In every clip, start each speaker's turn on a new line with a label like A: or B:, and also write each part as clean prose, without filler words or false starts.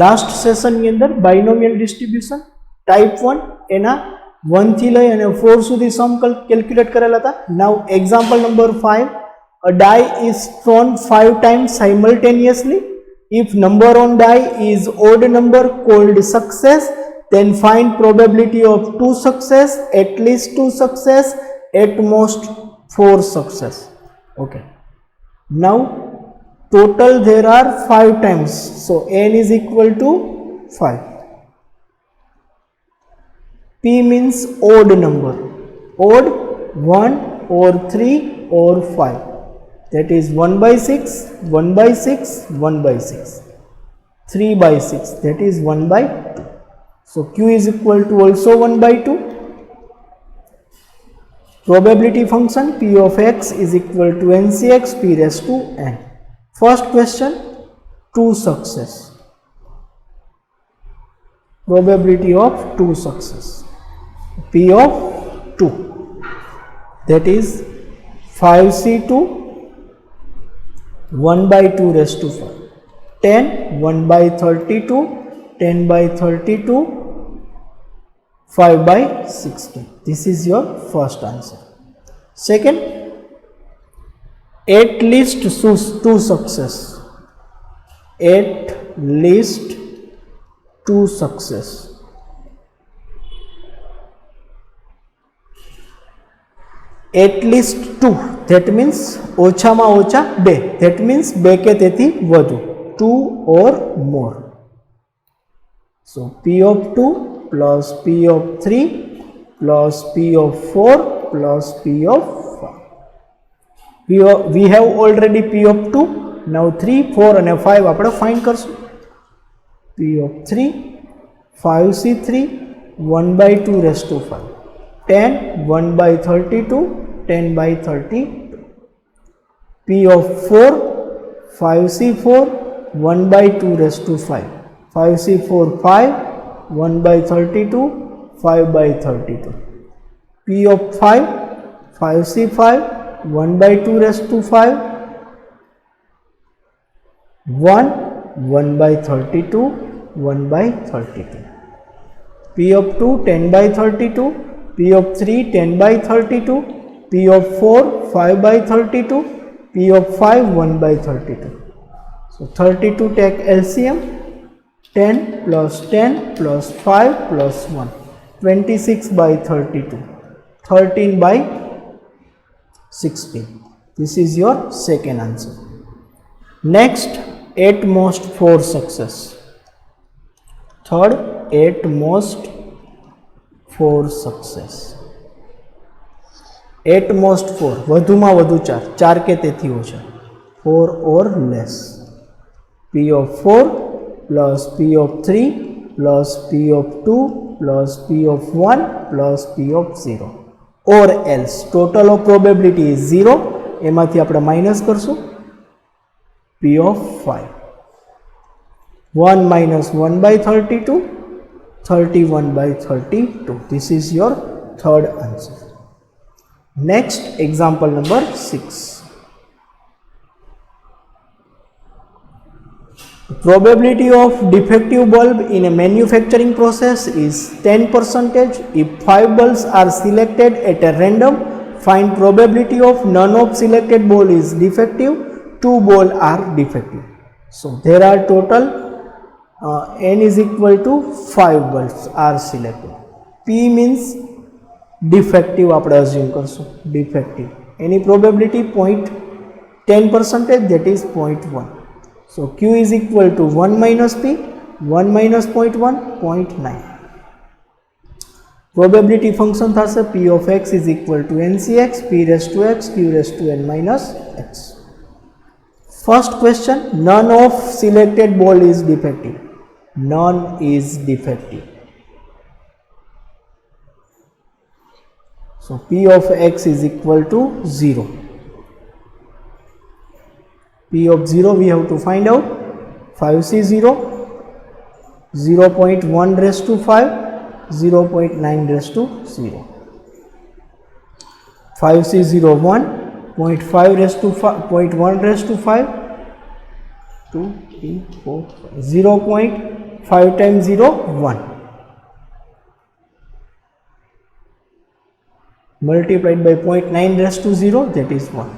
A: Last session ની અંદર બાયનોમિયલ distribution type 1 એના 1 થી લઈ અને 4 સુધી સમ કેલ્ક્યુલેટ કરેલા હતા. નાઉ example number 5, a die is thrown 5 times simultaneously. If number on die is odd number called success, then find probability of 2 success, at least 2 success, at most 4 success. Okay, now total there are 5 times, so n is equal to 5. P means odd number, odd 1 or 3 or 5, that is 1 by 6, 1 by 6, 1 by 6, 3 by 6, that is 1 by 2. So Q is equal to also 1 by 2. Probability function P of x is equal to NCX P raised to n. First question, 2 success. Probability of 2 success. P of 2, that is 5C2 1 by 2 raised to 5, 10 1 by 32, 10 by 32, 5 by 16. This is your first answer. Second, at least 2 success. At least 2 success. At least 2, that means ઓછામાં ઓછા 2, that means 2 કે તેથી વધુ, 2 or more. So P of 2 plus P of 3 plus P of 4 plus P of 5. We have already P of 2. Now 3, 4 and 5 આપણે find કરશું. P of 3, 5C3 1 by 2 raised to 5, 10 1 by 32, 10 by 32. P of 4, 5C4 1 by 2 raised to 5, 5C4 5, 1 by 32, 5 by 32. P of 5, 5C5 1 by 2 raised to 5, 1, 1 by 32, 1 by 32. P of 2, 10 by 32, P of 3, 10 by 32, P of 4, 5 by 32, P of 5, 1 by 32. So 32 take LCM, 10 plus 10 plus 5 plus 1, 26 by 32, 13 by 16. This is your second answer. Next, at most 4 success. Third, at most 4 success. At most 4, વધુમાં વધુ 4, 4 કે તેથી ઓછા, 4 or less. P of 4 plus P of 3 plus P of 2 plus P of 1 plus P of 0, or else total of probability is 0. એમાંથી આપણે minus કરશું. P of 5, 1 minus 1 by 32, 31 by 32. This is your third answer. Next, example number 6. The probability of defective bulb in a manufacturing process is 10%. If 5 bulbs are selected at a random, find probability of none of selected bulb is defective, 2 bulbs are defective. So there are total n is equal to 5 bulbs are selected. P means defective, આપણે assume કરશું defective. Any probability 10%, that is 0.1. So Q is equal to 1 minus P, 1 minus 0.1, 0.9. Probability function થશે P of x is equal to NCX P raised to x Q raised to n minus x. First question, none of selected ball is defective. None is defective. So P of x is equal to 0. P of 0 we have to find out. 5C0, 0.1 raised to 5, 0.9 raised to 0. 5C0 1, 0.5 raised to 5, 0.1 raised to 5, 2, 3, 4, 5, 0.1 5 times 0, 1. Multiplied by 0.9 raised to 0, that is 1.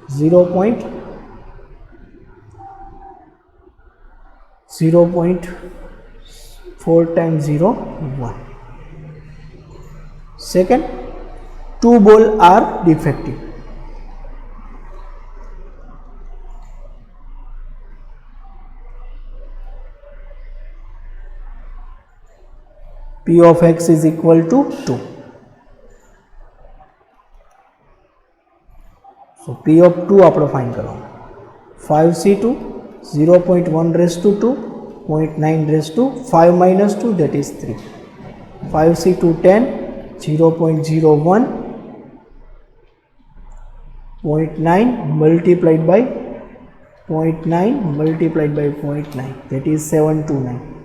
A: 0.4 times 0, 1. Second, 2 balls are defective. P of x is equal to 2. So P of 2 આપણે find કરવાનું. 5c2, 0.1 raised to 2, 0.9 raised to 5 minus 2, that is 3. 5c2 10, 0.01, 0.9 multiplied by 0.9 multiplied by 0.9, that is 729.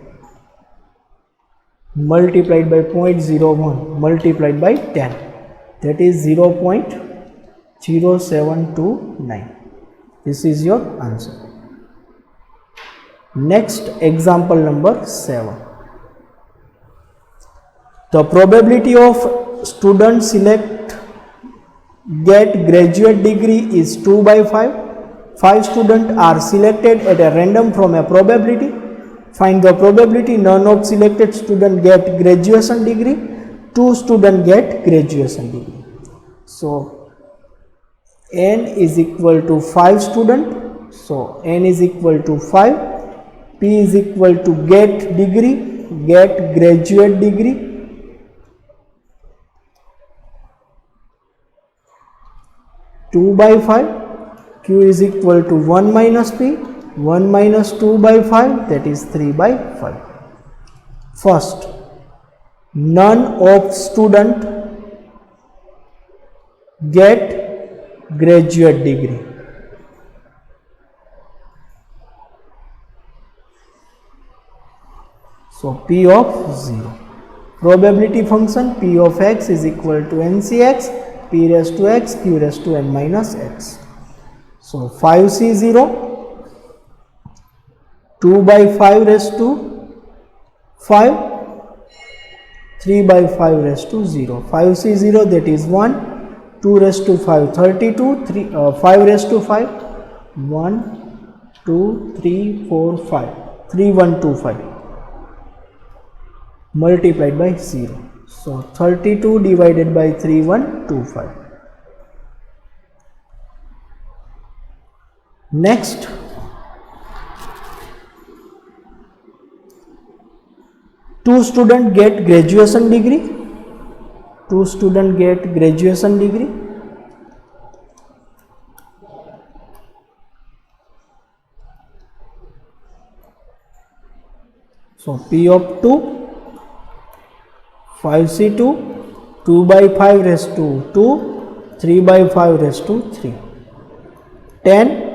A: Multiplied by 0.01 multiplied by 10, that is 0.0729. This is your answer. Next, example number 7. The probability of student select get graduate degree is 2 by 5. 5 students are selected at a random from a probability. Find the probability none of selected student get graduation degree. 2 students get graduation degree. So n is equal to 5 student. So n is equal to 5. P is equal to get degree, get graduate degree. Two by 5. Q is equal to 1 minus P. 1 minus 2 by 5, that is 3 by 5. First, none of student get graduate degree. So P of 0. Probability function P of x is equal to NCX, P raised to x, Q raised to n minus x. So 5C0, 2 by 5 raised to 5, 3 by 5 raised to 0. 5C0, that is 1, 2 raised to 5, 32, 5 raised to 5, 1, 2, 3, 4, 5, 3, 1, 2, 5. Multiplied by 0. So 32 divided by 3, 1, 2, 5. Next, two students get graduation degree. 2 students get graduation degree. So P of 2, 5C2, 2 by 5 raised to 2, 3 by 5 raised to 3. 10,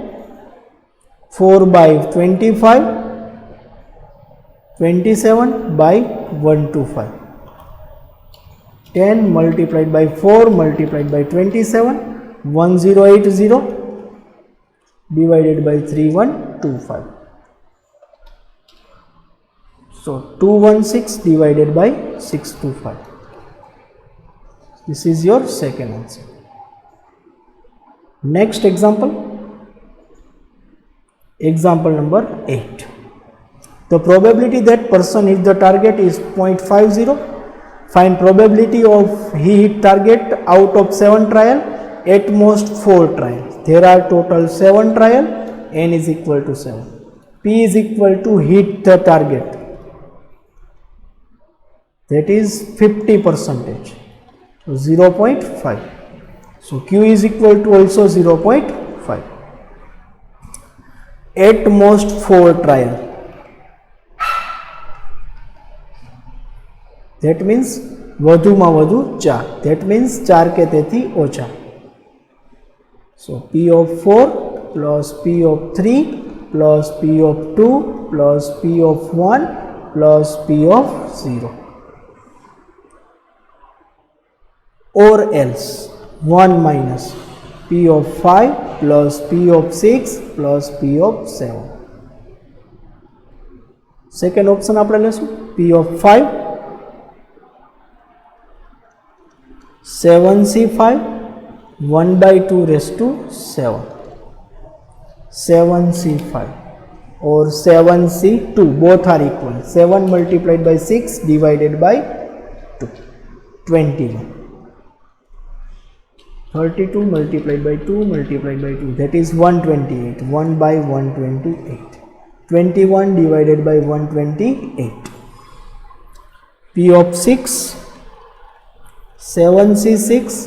A: 4 by 25, 27 by 125. 10 multiplied by 4 multiplied by 27, 1080 divided by 3125. So 216 divided by 625. This is your second answer. Next example. Example number 8. The probability that person hit the target is 0.50. Find probability of he hit target out of 7 trial, at most 4 trial. There are total 7 trial, n is equal to 7. P is equal to hit the target, that is 50%, so 0.5. So Q is equal to also 0.5. At most 4 trial, that means વધુમાં વધુ 4, that means 4 કે તેથી ઓછા. So P of 4 plus P of 3 plus P of 2 plus P of 1 plus P of 0. Or else 1 minus P of 5 plus P of 6 plus P of 7. Second option આપણે લેશું p of 5 7c5 1 by 2 raised to 7 7c5 or 7c2 both are equal 7 multiplied by 6 divided by 2 21 32 multiplied by 2 multiplied by 2 that is 128 1 by 128 21 divided by 128 p of 6 7c6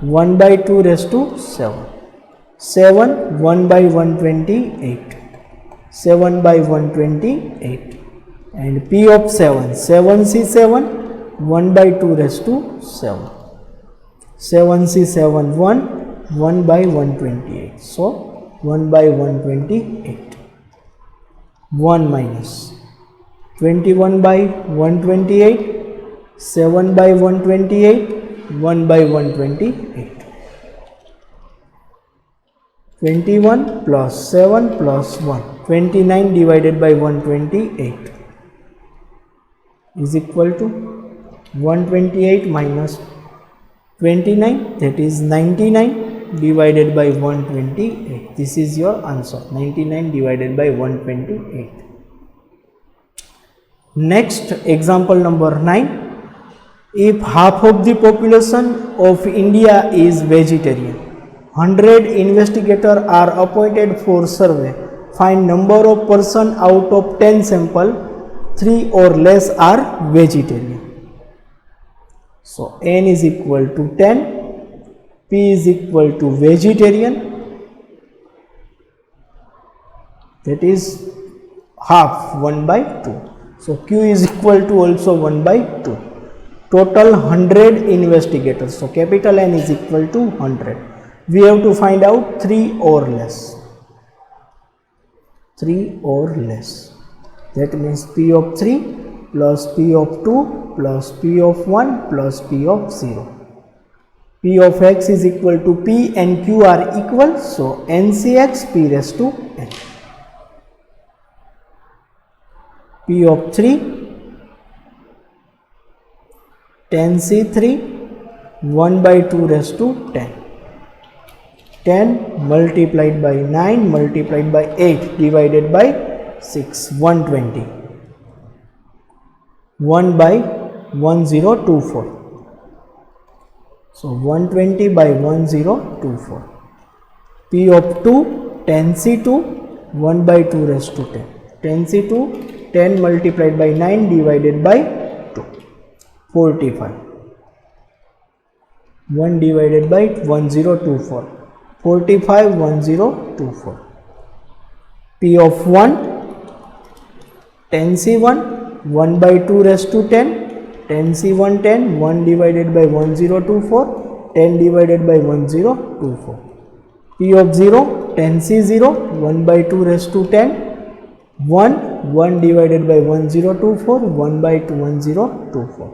A: 1 by 2 raised to 7 7 1 by 128 7 by 128 and p of 7 7c7 1 by 2 raised to 7 7c7 1 1 by 128 so 1 by 128 1 minus 21 by 128 7 by 128 1 by 128 21 plus 7 plus 1 29 divided by 128 is equal to 128 minus 29 that is 99 divided by 128 this is your answer 99 divided by 128 next example number 9 if half of the population of India is vegetarian 100 investigators are appointed for survey find number of person out of 10 sample 3 or less are vegetarian so n is equal to 10 p is equal to vegetarian that is half 1 by 2 so q is equal to also 1 by 2 total 100 investigators so capital N is equal to 100 we have to find out 3 or less 3 or less that means p of 3 plus p of 2 plus p of 1 plus p of 0 p of x is equal to p and q are equal so ncx p raised to n p of 3 10c3 1 by 2 raised to 10 10 multiplied by 9 multiplied by 8 divided by 6 120 1 by 1024 so 120 by 1024 p of 2 10c2 1 by 2 raised to 10 10c2 10 multiplied by 9 divided by 2 45 1 divided by 1024 45 1024 p of 1 10c1 1 by 2 raised to 10 10c1 10 1 divided by 1024 10 divided by 1024 p of 0 10c0 1 by 2 raised to 10 1 1 divided by 1024 1 by 1024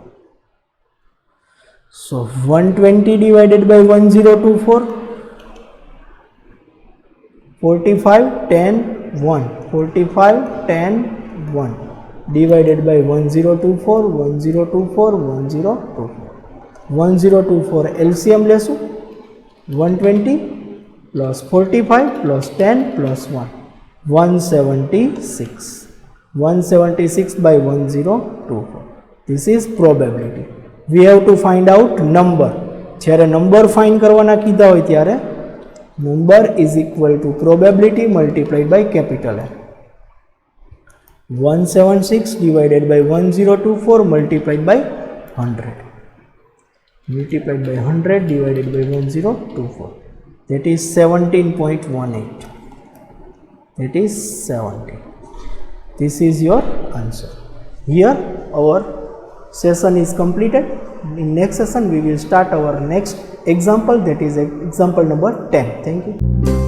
A: so 120 divided by 1024 45 10 1 45 10 1 divided by 1024 1024 1024 1024 LCM લેશું 120 plus 45 plus 10 plus 1 176 176 by 1024 this is probability we have to find out number જ્યારે number find કરવાના કીધા હોય ત્યારે number is equal to probability multiplied by capital N 176 divided by 1024 multiplied by 100 multiplied by 100 divided by 1024 that is 17.18 that is 70 this is your answer here our session is completed in next session we will start our next example that is example number 10 thank you